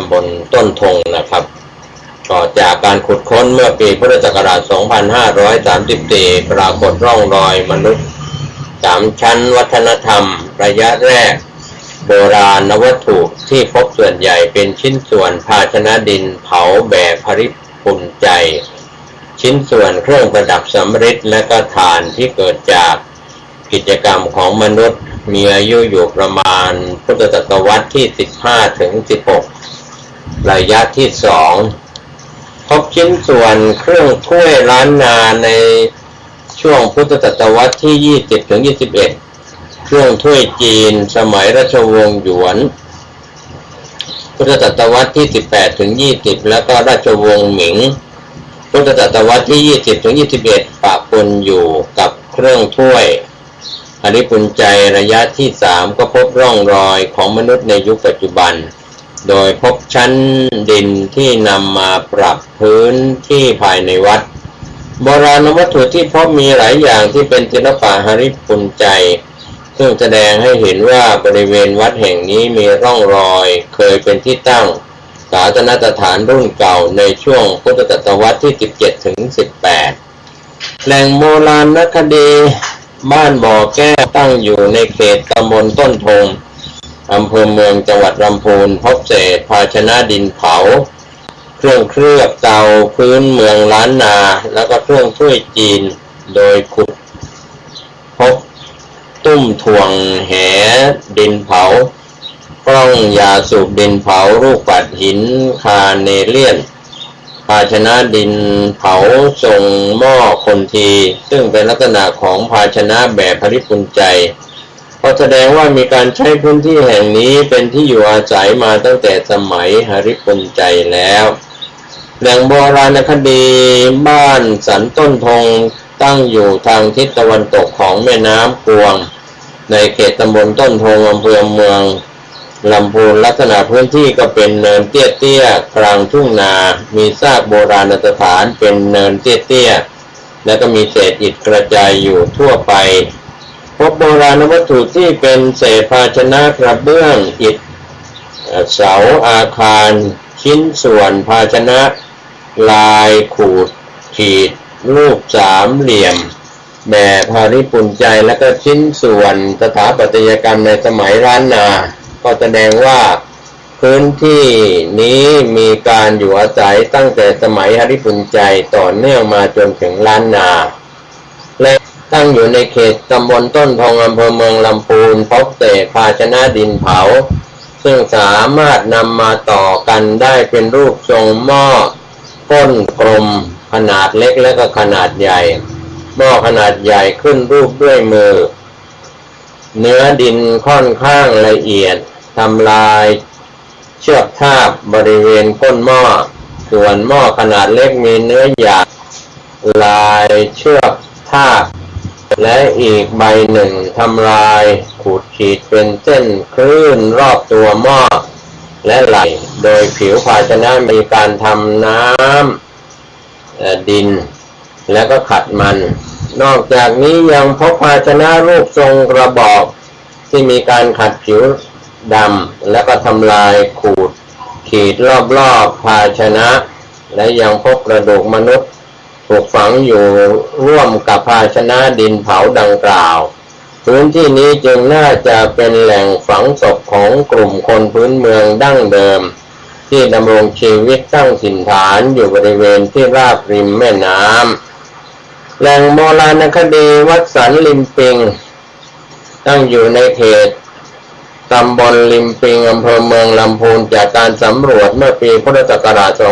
ำบลต้นทงนะครับต่อจากการขุดค้นเมื่อปีพุทธศักราช 2534 ปรากฏร่องรอยมนุษย์3 ชั้นวัฒนธรรมระยะแรกโบราณวัตถุที่พบส่วนใหญ่เป็นชิ้นส่วนภาชนะดินเผาแบบพริพุนใจชิ้นส่วนเครื่องประดับสำริดและก็ถ่านที่เกิดจากกิจกรรมของมนุษย์มีอายุอยู่ประมาณพุทธศตวรรษที่ 15 ถึง 16 ระยะที่ 2 พบชิ้นส่วนเครื่องถ้วยล้านนาในช่วงพุทธศตวรรษที่ 20 ถึง 21 เครื่องถ้วยจีนสมัยราชวงศ์หยวนพุทธศตวรรษที่ 18 ถึง 20 แล้วก็ราชวงศ์หมิงพุทธศตวรรษที่ 20 ถึง 21 ปะปนอยู่กับเครื่องถ้วยอริปุญใจระยะที่ 3 ก็พบร่องรอยของมนุษย์ในยุคปัจจุบันโดยพบชั้นดินที่นำมาปรับพื้นที่ภายในวัดโบราณวัตถุที่พบมีหลายอย่างที่เป็นศิลปะหริปุญใจซึ่งแสดงให้เห็นว่าบริเวณวัดแห่งนี้มีร่องรอยเคยเป็นที่ตั้งศาสนสถานรุ่นเก่าในช่วงพุทธศตวรรษที่ 17 ถึง 18 แหล่งโบราณคดีบ้านบ่อแก้วตั้งอยู่ในเขตตำบลต้นทงอำเภอเมืองจังหวัดลำพูนพบเศษภาชนะดินเผาเครื่องเคลือบเตาพื้นเมืองล้านนาแล้วก็เครื่องถ้วยจีนโดยขุดพบตุ้มถ่วงแหดินเผากล้องยาสูบดินเผารูปปัดหินคาเนเลียนภาชนะดินเผาทรงหม้อคนทีซึ่งเป็นลักษณะของภาชนะแบบพริพุนใจเพราะแสดงว่ามีการใช้พื้นที่แห่งนี้เป็นที่อยู่อาศัยมาตั้งแต่สมัยหริปุญใจแล้วแหล่งโบราณคดีบ้านสันต้นทงตั้งอยู่ทางทิศตะวันตกของแม่น้ำกวงในเขตตำบลต้นทงอำเภอเมืองลำพูนลักษณะพื้นที่ก็เป็นเนินเตี้ยๆกลางทุ่งนามีซากโบราณสถานเป็นเนินเตี้ยๆและก็มีเศษอิฐกระจายอยู่ทั่วไปพบโบราณวัตถุที่เป็นเศษภาชนะกระเบื้องอิฐเสาอาคารชิ้นส่วนภาชนะลายขูดขีดรูปสามเหลี่ยมแบบหริปุญใจและก็ชิ้นส่วนสถาปัตยกรรมในสมัยล้านนาก็แสดงว่าพื้นที่นี้มีการอยู่อาศัยตั้งแต่สมัยหริปุญใจต่อเนื่องมาจนถึงล้านนาและตั้งอยู่ในเขตตำบลต้นทองอำเภอเมืองลำพูนพบเศษภาชนะดินเผาซึ่งสามารถนำมาต่อกันได้เป็นรูปทรงหม้อก้นกลมขนาดเล็กและก็ขนาดใหญ่หม้อขนาดใหญ่ขึ้นรูปด้วยมือเนื้อดินค่อนข้างละเอียดทำลายเชือกทาบบริเวณก้นหม้อส่วนหม้อขนาดเล็กมีเนื้อหยาบลายเชือกทาบและอีกใบหนึ่งทำลายขูดขีดเป็นเส้นคลื่นรอบตัวหม้อและไหลโดยผิวภาชนะมีการทำน้ำดินและก็ขัดมันนอกจากนี้ยังพบภาชนะรูปทรงกระบอกที่มีการขัดผิวดำและก็ทำลายขูดขีดรอบๆภาชนะและยังพบกระดูกมนุษย์ถูกฝังอยู่ร่วมกับภาชนะดินเผาดังกล่าวพื้นที่นี้จึงน่าจะเป็นแหล่งฝังศพของกลุ่มคนพื้นเมืองดั้งเดิมที่ดำรงชีวิตตั้งถิ่นฐานอยู่บริเวณที่ราบริมแม่น้ำแหล่งโบราณคดีวัดสันริมปิงตั้งอยู่ในเขตตำบลริมปิงอำเภอเมืองลำพูนจากการสำรวจเมื่อปีพุทธศักราช 2528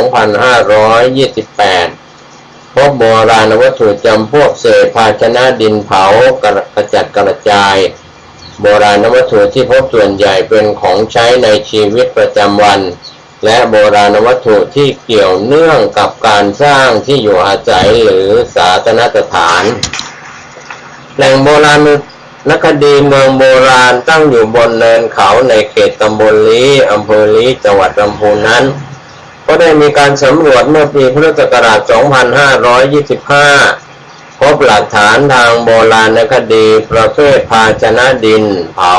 พบโบราณวัตถุจำพวกเศษภาชนะดินเผากระจัดกระจายโบราณวัตถุที่พบส่วนใหญ่เป็นของใช้ในชีวิตประจำวันและโบราณวัตถุที่เกี่ยวเนื่องกับการสร้างที่อยู่อาศัยหรือศาสนสถานแหล่งโบราณคดีเมืองโบราณตั้งอยู่บนเนินเขาในเขตตำบลลี้อำเภอลี้จังหวัดลำพูนนั้นก็ได้มีการสำรวจเมื่อปีพุทธศักราช 2525 พบหลักฐานทางโบราณคดีประเภทภาชนะดินเผา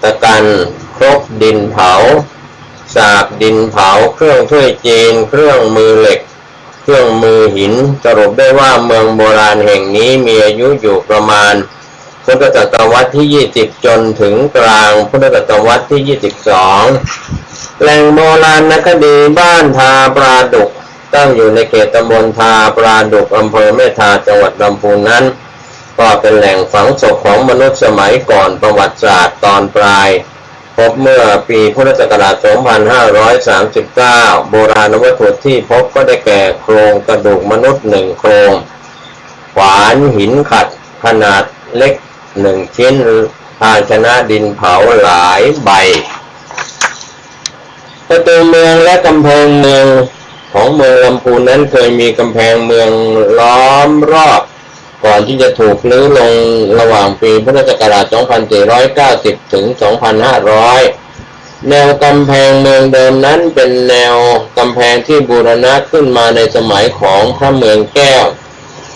ตะกันครกดินเผา สากดินเผาเครื่องถ้วยจีนเครื่องมือเหล็กเครื่องมือหินสรุปได้ว่าเมืองโบราณแห่งนี้มีอายุอยู่ประมาณพุทธศตวรรษที่20จนถึงกลางพุทธศตวรรษที่22แหล่งโบราณคดีบ้านทาปราดุกตั้งอยู่ในเขตตำบลทาปราดุกอำเภอแม่ทาจังหวัดลำพูนนั้นก็เป็นแหล่งฝังศพของมนุษย์สมัยก่อนประวัติศาสตร์ตอนปลายพบเมื่อปีพุทธศักราช 2539 โบราณวัตถุที่พบก็ได้แก่โครงกระดูกมนุษย์1โครงขวานหินขัดขนาดเล็ก1ชิ้นภาชนะดินเผาหลายใบประตูเมืองและกำแพงเมืองของเมืองลำพูนนั้นเคยมีกำแพงเมืองล้อมรอบก่อนที่จะถูกรื้อลงระหว่างปีพุทธศักราช 2490 ถึง 2500 แนวกำแพงเมืองเดิมนั้นเป็นแนวกำแพงที่บูรณะขึ้นมาในสมัยของพระเมืองแก้ว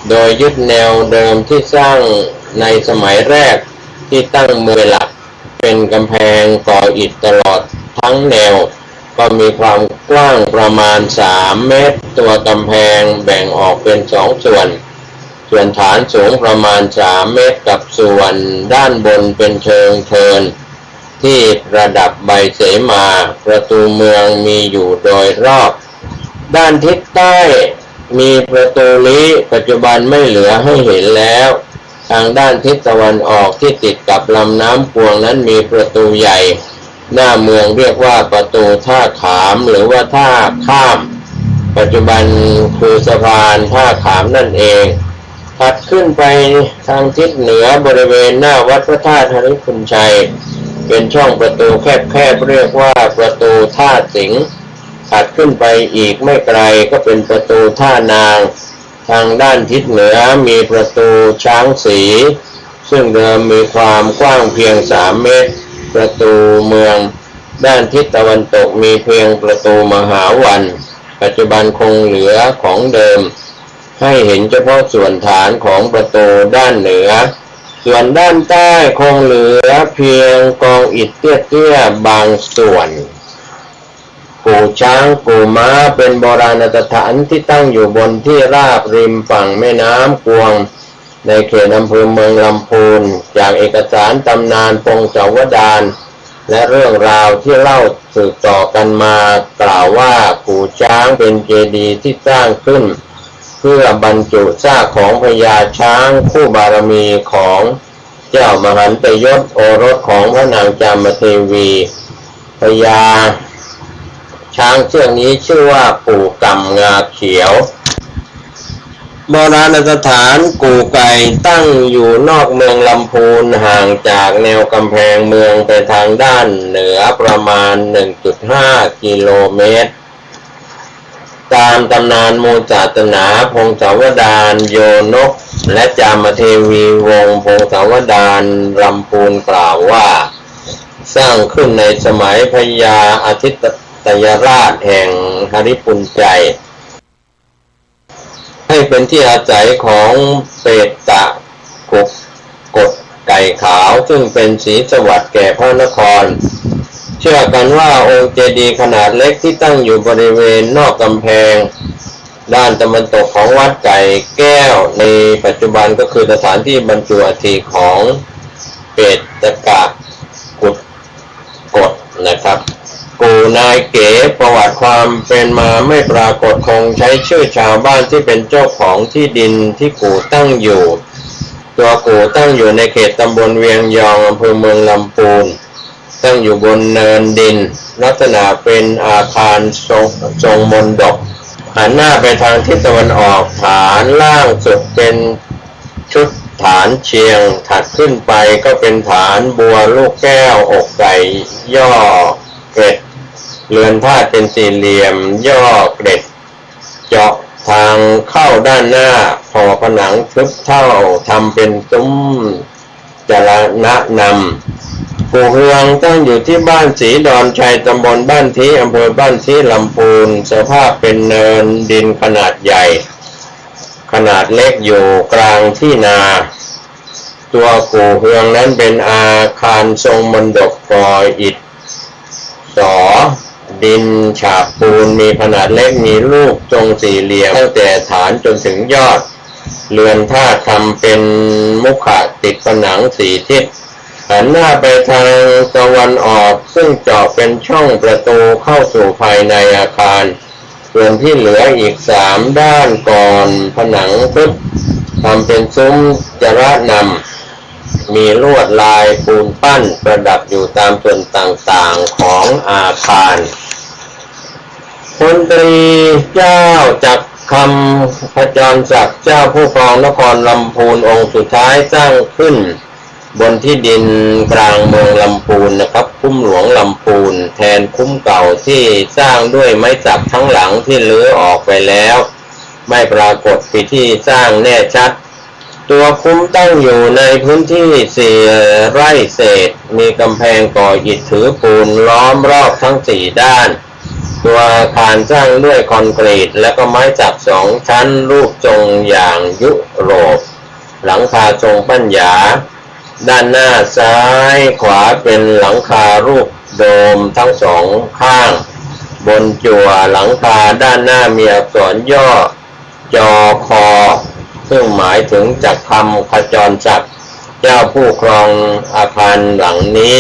โดยยึดแนวเดิมที่สร้างในสมัยแรกที่ตั้งเมืองหลักเป็นกำแพงก่ออิฐตลอดทั้งแนวก็มีความกว้างประมาณ3เมตรตัวกำแพงแบ่งออกเป็น2ส่วนฐานสูงประมาณ3เมตรกับส่วนด้านบนเป็นเชิงเทินที่ประดับใบเสมาประตูเมืองมีอยู่โดยรอบด้านทิศใต้มีประตูลี้ปัจจุบันไม่เหลือให้เห็นแล้วทางด้านทิศตะวันออกที่ติดกับลำน้ำพวงนั้นมีประตูใหญ่หน้าเมืองเรียกว่าประตูท่าขามหรือว่าท่าข้ามปัจจุบันคือสะพานท่าขามนั่นเองถัดขึ้นไปทางทิศเหนือบริเวณหน้าวัดพระธาตุหฤคุนชัยเป็นช่องประตูแคบๆเรียกว่าประตูท่าสิงห์ถัดขึ้นไปอีกไม่ไกลก็เป็นประตูท่านางทางด้านทิศเหนือมีประตูช้างสีซึ่งเดิมมีความกว้างเพียง3เมตรประตูเมืองด้านทิศตะวันตกมีเพียงประตูมหาวันปัจจุบันคงเหลือของเดิมให้เห็นเฉพาะส่วนฐานของประตูด้านเหนือส่วนด้านใต้คงเหลือเพียงกองอิฐเตี้ยๆบางส่วนกู่ช้างกู่ม้าเป็นโบราณสถานที่ตั้งอยู่บนที่ราบริมฝั่งแม่น้ำกวงในเขตอำเภอเมืองลำพูนจากเอกสารตำนานพงศาวดารและเรื่องราวที่เล่าสืบต่อกันมากล่าวว่ากู่ช้างเป็นเจดีย์ที่สร้างขึ้นเพื่อบรรจุซากของพญาช้างคู่บารมีของเจ้ามหันตยศโอรสของพระนางจามเทวีพญาช้างเชือกนี้ชื่อว่าปู่กำงาเขียวโบราณสถานกู่ไก่ตั้งอยู่นอกเมืองลำพูนห่างจากแนวกำแพงเมืองไปทางด้านเหนือประมาณ 1.5 กิโลเมตรตามตำนานมูลศาสนาพงศาวดารโยนกและจามเทวีวงศ์พงศาวดารลำพูนกล่าวว่าสร้างขึ้นในสมัยพญาอาทิตยราชแห่งหฤปุญชัยให้เป็นที่อาศัยของเปตะกุกกดไก่ขาวซึ่งเป็นศรีสวัสดิ์แก่พระนครเชื่อกันว่าองค์เจดีย์ขนาดเล็กที่ตั้งอยู่บริเวณนอกกำแพงด้านตะวันตกของวัดไก่แก้วในปัจจุบันก็คือสถานที่บรรจุอัฐิของเปตกะกุกดนะครับกู่นายเก๋ประวัติความเป็นมาไม่ปรากฏคงใช้ชื่อชาวบ้านที่เป็นเจ้าของที่ดินที่กู่ตั้งอยู่ตัวกู่ตั้งอยู่ในเขตตำบลเวียงยองอำเภอเมืองลำพูนตั้งอยู่บนเนินดินลักษณะเป็นอาคารทรงมนดบหันหน้าไปทางทิศตะวันออกฐานล่างสุดเป็นชุดฐานเชียงถัดขึ้นไปก็เป็นฐานบัวลูกแก้วอกไก่ย่อเกร็ดเรือนธาตุเป็นสี่เหลี่ยมย่อเกร็ดเจาะทางเข้าด้านหน้าพอผนังทึบเท่าทำเป็นซุ้มจรณะนำกู่เฮืองตั้งอยู่ที่บ้านศรีดอนชัยตำบลบ้านทีอำเภอบ้านทีลำพูนสภาพเป็นเนินดินขนาดใหญ่ขนาดเล็กอยู่กลางที่นาตัวกู่เฮืองนั้นเป็นอาคารทรงมนดบก่ออิฐสอ ดินฉาบปูนมีขนาดเล็กมีรูปทรงสี่เหลี่ยมตั้งแต่ฐานจนถึงยอดเรือนท่าทำเป็นมุขะติดผนังสี่ทิศหันหน้าไปทางตะวันออกซึ่งเจาะเป็นช่องประตูเข้าสู่ภายในอาคารส่วนที่เหลืออีก3ด้านก่อนผนังทึบทำเป็นซุ้มจระนำมีลวดลายปูนปั้นประดับอยู่ตามส่วนต่างๆของอาคารพลตรีเจ้าจักรคำขจรศักดิ์เจ้าผู้ครองนครลำพูนองค์สุดท้ายสร้างขึ้นบนที่ดินกลางเมืองลำพูนนะครับคุ้มหลวงลำพูนแทนคุ้มเก่าที่สร้างด้วยไม้สักทั้งหลังที่รื้อออกไปแล้วไม่ปรากฏปีที่สร้างแน่ชัดตัวคุ้มตั้งอยู่ในพื้นที่4 ไร่เศษมีกำแพงก่ออิฐถือปูนล้อมรอบทั้ง4 ด้านตัวอาคารสร้างด้วยคอนกรีตและก็ไม้สัก2 ชั้นรูปทรงอย่างยุโรปหลังคาทรงปัญญาด้านหน้าซ้ายขวาเป็นหลังคารูปโดมทั้ง2 ข้างบนจั่วหลังคาด้านหน้ามีอักษรย่อจอคอซึ่งหมายถึงจักรคำขจรศักดิ์เจ้าผู้ครองอาคารหลังนี้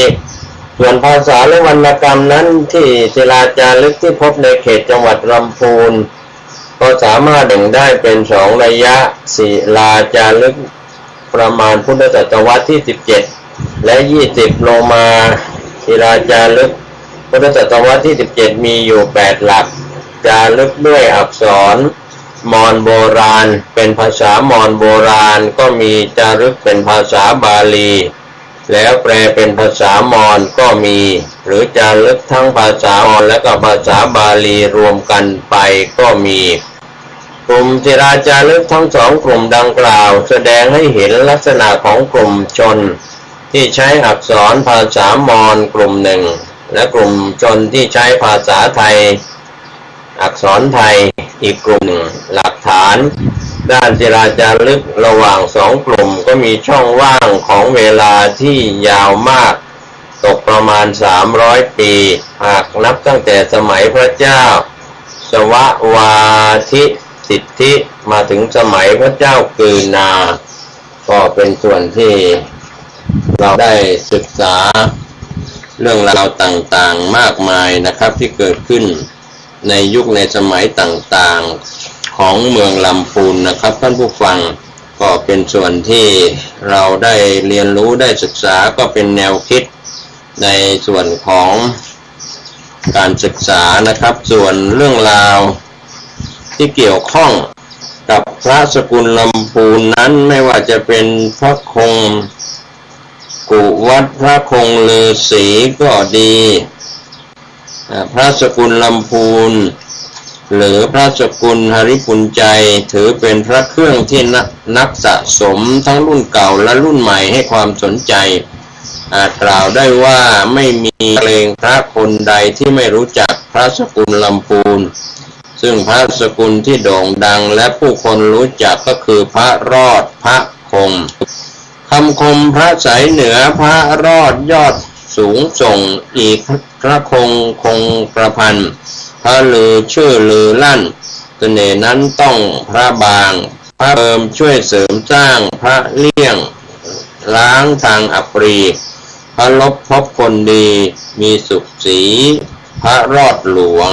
ส่วนภาษาและวรรณกรรมนั้นที่ศิลาจารึกที่พบในเขตจังหวัดลำพูนก็สามารถแบ่งได้เป็น2 ระยะศิลาจารึกประมาณพุทธศตวรรษที่17และ20ลงมาศิลาจารึกพุทธศตวรรษที่17มีอยู่8 หลักจารึกด้วยอักษรมอญโบราณเป็นภาษามอญโบราณก็มีจารึกเป็นภาษาบาลีแล้วแปลเป็นภาษามอญก็มีหรือจารึกทั้งภาษามอญและก็ภาษาบาลีรวมกันไปก็มีกลุ่มศิลาจารึกทั้ง2 กลุ่มดังกล่าวแสดงให้เห็นลักษณะของกลุ่มชนที่ใช้อักษรภาษามอญกลุ่มหนึ่งและกลุ่มชนที่ใช้ภาษาไทยอักษรไทยอีกกลุ่มหนึ่งหลักฐานด้านศิลาจารึกระหว่าง2 กลุ่มก็มีช่องว่างของเวลาที่ยาวมากตกประมาณ300 ปีหากนับตั้งแต่สมัยพระเจ้าสววาทิสิทธิมาถึงสมัยพระเจ้ากือนาก็เป็นส่วนที่เราได้ศึกษาเรื่องราวต่างๆมากมายนะครับที่เกิดขึ้นในยุคในสมัยต่างๆของเมืองลำพูนนะครับท่านผู้ฟังก็เป็นส่วนที่เราได้เรียนรู้ได้ศึกษาก็เป็นแนวคิดในส่วนของการศึกษานะครับส่วนเรื่องราวที่เกี่ยวข้องกับพระสกุลลำพูนนั้นไม่ว่าจะเป็นพระคงกุวัดพระคงฤาษีก็ดีพระสกุลลำพูนหรือพระสกุลหริปุญใจถือเป็นพระเครื่องที่นักสะสมทั้งรุ่นเก่าและรุ่นใหม่ให้ความสนใจอาจกล่าวได้ว่าไม่มีเพลงพระคนใดที่ไม่รู้จักพระสกุลลำพูนซึ่งพระสกุลที่โด่งดังและผู้คนรู้จักก็คือพระรอดพระคงคำคมพระสายเหนือพระรอดยอดสูงส่งอีกพระคงคงประพันธ์พระลือชื่อลือลั่นเสน่ห์นั้นต้องพระบางพระเติมช่วยเสริมสร้างพระเลี่ยงล้างทางอัปรีพระลบพบคนดีมีสุขสีพระรอดหลวง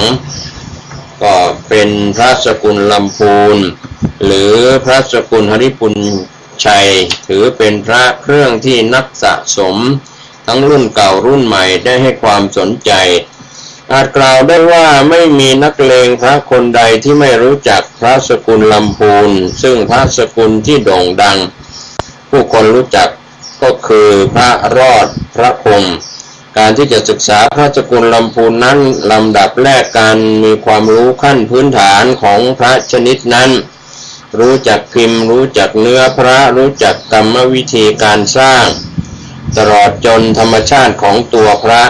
ก็เป็นพระสกุลลำพูนหรือพระสกุลหริปุญชัยถือเป็นพระเครื่องที่นักสะสมทั้งรุ่นเก่ารุ่นใหม่ได้ให้ความสนใจอาจกล่าวได้ว่าไม่มีนักเลงพระคนใดที่ไม่รู้จักพระสกุลลำพูนซึ่งพระสกุลที่โด่งดังผู้คนรู้จักก็คือพระรอดพระคงการที่จะศึกษาพระสกุลลำพูนนั้นลำดับแรกการมีความรู้ขั้นพื้นฐานของพระชนิดนั้นรู้จักพิมพ์รู้จักเนื้อพระรู้จักกรรมวิธีการสร้างตลอดจนธรรมชาติของตัวพระ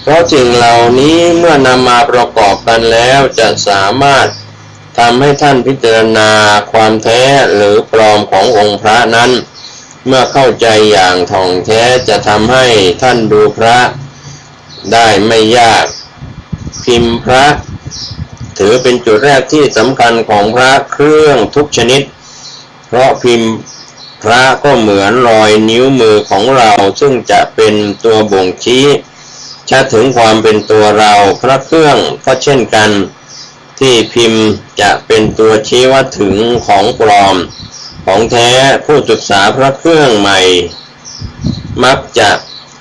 เพราะสิ่งเหล่านี้เมื่อนำมาประกอบกันแล้วจะสามารถทำให้ท่านพิจารณาความแท้หรือปลอมขององค์พระนั้นเมื่อเข้าใจอย่างท่องแท้จะทำให้ท่านดูพระได้ไม่ยากเพี พิมพ์พระถือเป็นจุดแรกที่สำคัญของพระเครื่องทุกชนิดเพราะพิมพ์พระก็เหมือนรอยนิ้วมือของเราซึ่งจะเป็นตัวบ่งชี้ชัดถึงความเป็นตัวเราพระเครื่องก็เช่นกันที่พิมพ์จะเป็นตัวชี้วัดถึงของปลอมของแท้ผู้ศึกษาพระเครื่องใหม่มักจะ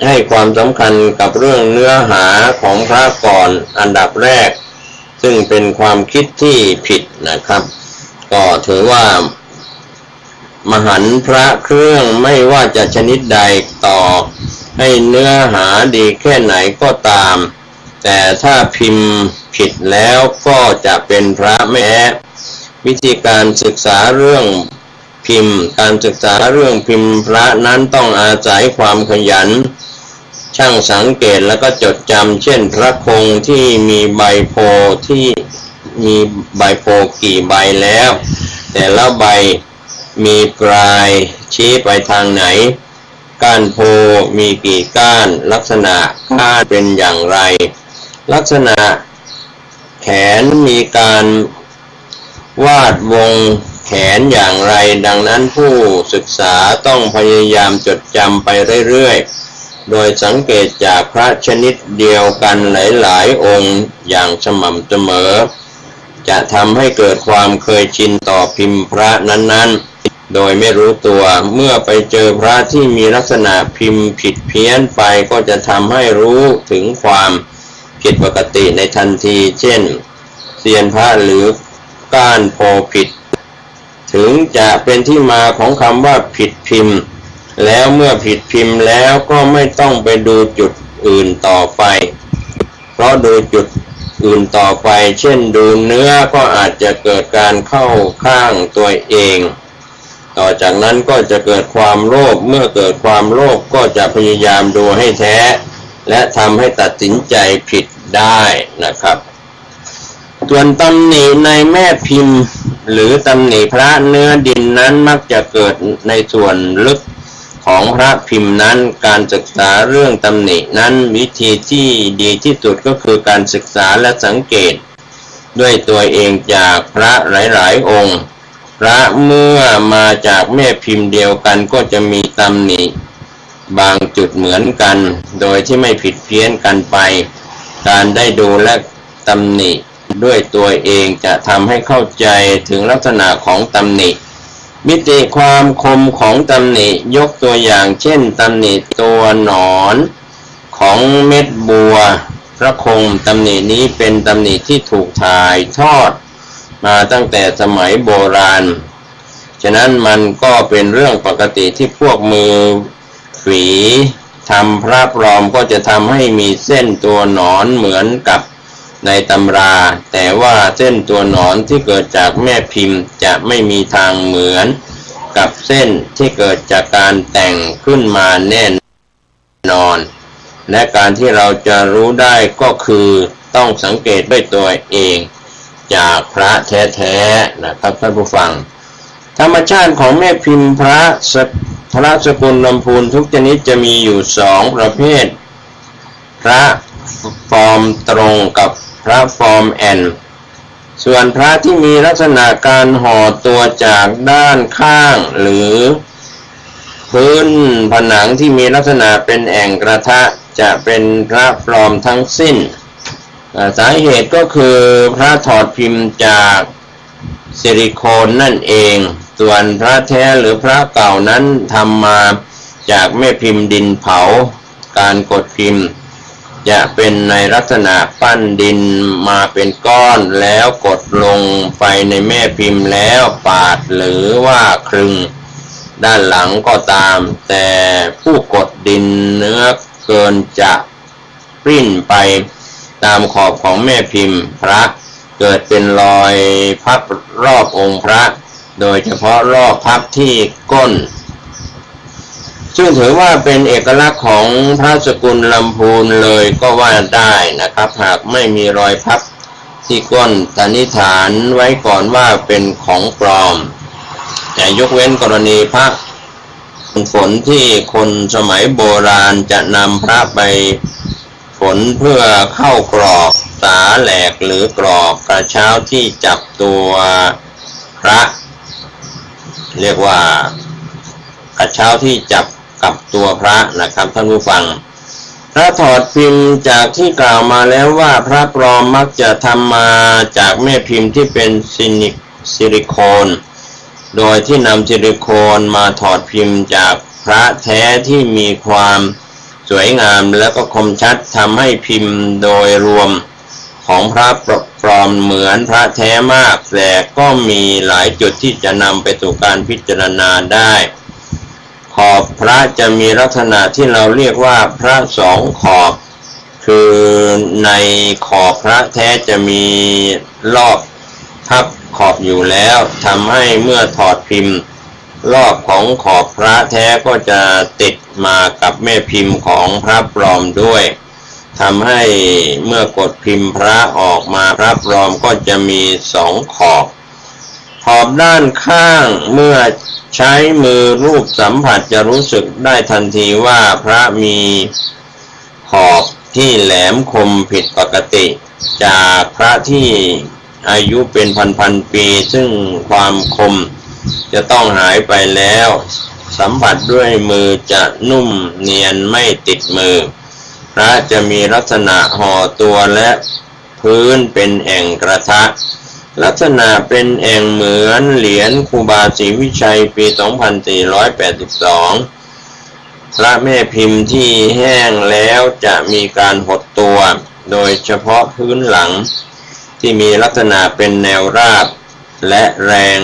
ให้ความสำคัญกับเรื่องเนื้อหาของพระก่อนอันดับแรกซึ่งเป็นความคิดที่ผิดนะครับก็ถือว่ามหันต์พระเครื่องไม่ว่าจะชนิดใดต่อให้เนื้อหาดีแค่ไหนก็ตามแต่ถ้าพิมพ์ผิดแล้วก็จะเป็นพระไม่แท้วิธีการศึกษาเรื่องพิมพ์การศึกษาเรื่องพิมพ์พระนั้นต้องอาศัยความขยันช่างสังเกตแล้วก็จดจำเช่นพระคงที่มีใบโพที่มีใบโพกี่ใบแล้วแต่ละใบมีปลายชี้ไปทางไหนก้านโพมีกี่ก้านลักษณะก้านเป็นอย่างไรลักษณะแขนมีการวาดวงแขนอย่างไรดังนั้นผู้ศึกษาต้องพยายามจดจำไปเรื่อยๆโดยสังเกตจากพระชนิดเดียวกันหลายๆองค์อย่างสม่ำเสมอจะทำให้เกิดความเคยชินต่อพิมพ์พระนั้นๆโดยไม่รู้ตัวเมื่อไปเจอพระที่มีลักษณะพิมพ์ผิดเพี้ยนไปก็จะทำให้รู้ถึงความผิดปกติในทันทีเช่นเซียนพระหรือก้านโพผิดถึงจะเป็นที่มาของคำว่าผิดพิมพ์แล้วเมื่อผิดพิมพ์แล้วก็ไม่ต้องไปดูจุดอื่นต่อไปเพราะดูจุดอื่นต่อไปเช่นดูเนื้อก็อาจจะเกิดการเข้าข้างตัวเองต่อจากนั้นก็จะเกิดความโลภเมื่อเกิดความโลภก็จะพยายามดูให้แท้และทำให้ตัดสินใจผิดได้นะครับส่วนตำหนิในแม่พิมพ์หรือตำหนิพระเนื้อดินนั้นมักจะเกิดในส่วนลึกของพระพิมพ์นั้นการศึกษาเรื่องตำหนินั้นวิธีที่ดีที่สุดก็คือการศึกษาและสังเกตด้วยตัวเองจากพระหลายๆองค์พระเมื่อมาจากแม่พิมพ์เดียวกันก็จะมีตำหนิบางจุดเหมือนกันโดยที่ไม่ผิดเพี้ยนกันไปการได้ดูและตำหนิด้วยตัวเองจะทำให้เข้าใจถึงลักษณะของตำหนิมิติความคมของตำหนิยกตัวอย่างเช่นตำหนิตัวหนอนของเม็ดบัวพระคงตำหนินี้เป็นตำหนิที่ถูกถ่ายทอดมาตั้งแต่สมัยโบราณฉะนั้นมันก็เป็นเรื่องปกติที่พวกมือฝีทำพระปลอมก็จะทำให้มีเส้นตัวหนอนเหมือนกับในตำราแต่ว่าเส้นตัวหนอนที่เกิดจากแม่พิมพ์จะไม่มีทางเหมือนกับเส้นที่เกิดจากการแต่งขึ้นมาแน่นอนและการที่เราจะรู้ได้ก็คือต้องสังเกตด้วยตัวเองจากพระแท้ๆนะครับท่านผู้ฟังธรรมชาติของแม่พิมพ์พระสกุลลำพูนทุกชนิดจะมีอยู่2ประเภทพระฟอร์มตรงกับพระฟอร์มแอนส่วนพระที่มีลักษณะการห่อตัวจากด้านข้างหรือพื้นผนังที่มีลักษณะเป็นแอ่งกระทะจะเป็นพระปลอมทั้งสิ้นสาเหตุก็คือพระถอดพิมพ์จากซิลิโคนนั่นเองส่วนพระแท้หรือพระเก่านั้นทำมาจากแม่พิมพ์ดินเผาการกดพิมพ์จะเป็นในลักษณะปั้นดินมาเป็นก้อนแล้วกดลงไปในแม่พิมพ์แล้วปาดหรือว่าคลึงด้านหลังก็ตามแต่ผู้กดดินเนื้อเกินจะปริ้นไปตามขอบของแม่พิมพ์พระเกิดเป็นรอยพับรอบองค์พระโดยเฉพาะรอบพับที่ก้นซึ่งถือว่าเป็นเอกลักษณ์ของพระสกุลลำพูนเลยก็ว่าได้นะครับหากไม่มีรอยพับที่ก้นสันนิษฐานไว้ก่อนว่าเป็นของปลอมแต่ยกเว้นกรณีพระฝนที่คนสมัยโบราณจะนำพระไปฝนเพื่อเข้ากรอบ ษาแหลกหรือกรอกกระเช้าที่จับตัวพระเรียกว่ากระเช้าที่จับกับตัวพระนะครับท่านผู้ฟังพระถอดพิมพ์จากที่กล่าวมาแล้วว่าพระปลอมมักจะทำมาจากแม่พิมพ์ที่เป็นซิลิโคนโดยที่นำซิลิโคนมาถอดพิมพ์จากพระแท้ที่มีความสวยงามและก็คมชัดทำให้พิมพ์โดยรวมของพระปลอมเหมือนพระแท้มากแต่ก็มีหลายจุดที่จะนำไปสู่การพิจารณาได้ขอบพระจะมีลักษณะที่เราเรียกว่าพระสองขอบคือในขอบพระแท้จะมีรอบทับขอบอยู่แล้วทำให้เมื่อถอดพิมพ์รอบของขอบพระแท้ก็จะติดมากับแม่พิมพ์ของพระปลอมด้วยทำให้เมื่อกดพิมพ์พระออกมาพระปลอมก็จะมีสองขอบขอบด้านข้างเมื่อใช้มือรูปสัมผัสจะรู้สึกได้ทันทีว่าพระมีขอบที่แหลมคมผิดปกติจากพระที่อายุเป็นพันปีซึ่งความคมจะต้องหายไปแล้วสัมผัสด้วยมือจะนุ่มเนียนไม่ติดมือพระจะมีลักษณะห่อตัวและพื้นเป็นแอ่งกระทะลักษณะเป็นแอ่งเหมือนเหรียญครูบาศรีวิชัยปี 2482 พระแม่พิมพ์ที่แห้งแล้วจะมีการหดตัวโดยเฉพาะพื้นหลังที่มีลักษณะเป็นแนวราบและแรง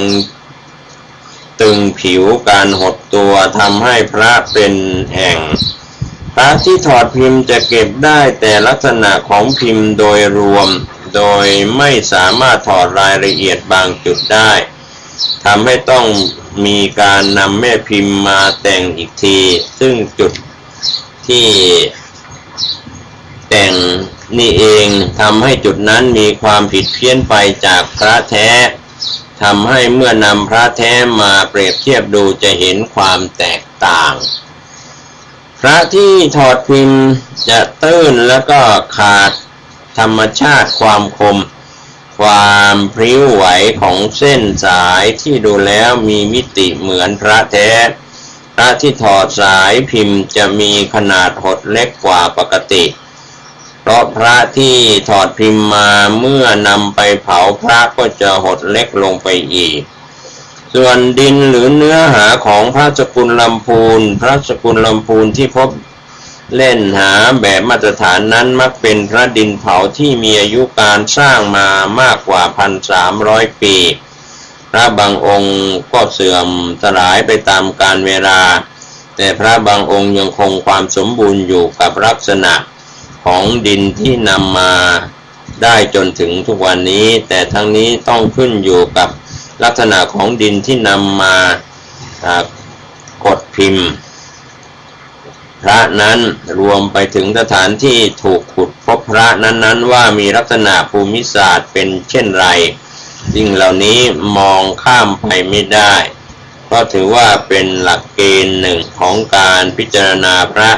ตึงผิวการหดตัวทำให้พระเป็นแอ่งพระที่ถอดพิมพ์จะเก็บได้แต่ลักษณะของพิมพ์โดยรวมโดยไม่สามารถถอดรายละเอียดบางจุดได้ทำให้ต้องมีการนำแม่พิมพ์มาแต่งอีกทีซึ่งจุดที่แต่งนี่เองทำให้จุดนั้นมีความผิดเพี้ยนไปจากพระแท้ทำให้เมื่อนำพระแท้มาเปรียบเทียบดูจะเห็นความแตกต่างพระที่ถอดพิมพ์จะตื้นแล้วก็ขาดธรรมชาติความคมความพริ้วไหวของเส้นสายที่ดูแล้วมีมิติเหมือนพระแท้พระที่ถอดสายพิมพ์จะมีขนาดหดเล็กกว่าปกติเพราะพระที่ถอดพิมพ์มาเมื่อนำไปเผาพระก็จะหดเล็กลงไปอีกส่วนดินหรือเนื้อหาของพระสกุลลำพูนพระสกุลลำพูนที่พบเล่นหาแบบมาตรฐานนั้นมักเป็นพระดินเผาที่มีอายุการสร้างมามากกว่า 1,300 ปีพระบางองค์ก็เสื่อมสลายไปตามกาลเวลาแต่พระบางองค์ยังคงความสมบูรณ์อยู่กับลักษณะของดินที่นำมาได้จนถึงทุกวันนี้แต่ทั้งนี้ต้องขึ้นอยู่กับลักษณะของดินที่นำมากดพิมพ์พระนั้นรวมไปถึงสถานที่ถูกขุดพบพระนั้นๆว่ามีลักษณะภูมิศาสตร์เป็นเช่นไรสิ่งเหล่านี้มองข้ามไปไม่ได้เพราะถือว่าเป็นหลักเกณฑ์หนึ่งของการพิจารณาพระ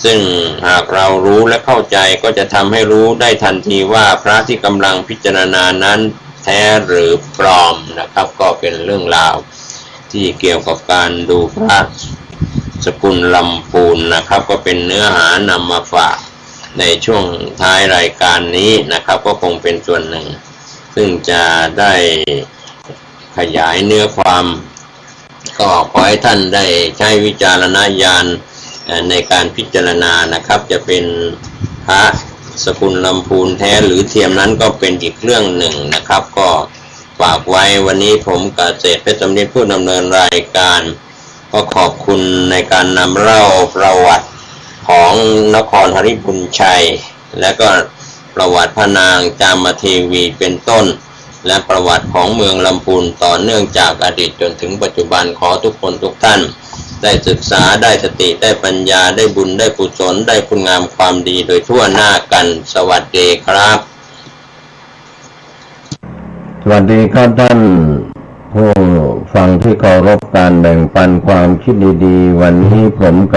ซึ่งหากเรารู้และเข้าใจก็จะทำให้รู้ได้ทันทีว่าพระที่กำลังพิจารณานั้นแท้หรือปลอมนะครับก็เป็นเรื่องราวที่เกี่ยวกับการดูพระสกุลลำพูนนะครับก็เป็นเนื้อหานำมาฝากในช่วงท้ายรายการนี้นะครับก็คงเป็นส่วนหนึ่งซึ่งจะได้ขยายเนื้อความก็ขอให้ท่านได้ใช้วิจารณญาณในการพิจารณานะครับจะเป็นพระสกุลลำพูนแท้หรือเทียมนั้นก็เป็นอีกเรื่องหนึ่งนะครับก็ฝากไว้วันนี้ผมเกษตรเพชรสำเร็จผู้ดำเนินรายการก็ขอบคุณในการนำเล่าประวัติของนครหฤบุญชัยและก็ประวัติพระนางจามเทวีเป็นต้นและประวัติของเมืองลำพูนต่อเนื่องจากอดีตจนถึงปัจจุบันขอทุกคนทุกท่านได้ศึกษาได้สติได้ปัญญาได้บุญได้กุศลได้คุณงามความดีโดยทั่วหน้ากันสวัสดีครับสวัสดีครับท่านผู้ฟังที่เคารพการแบ่งปันความคิดดีๆวันนี้ผม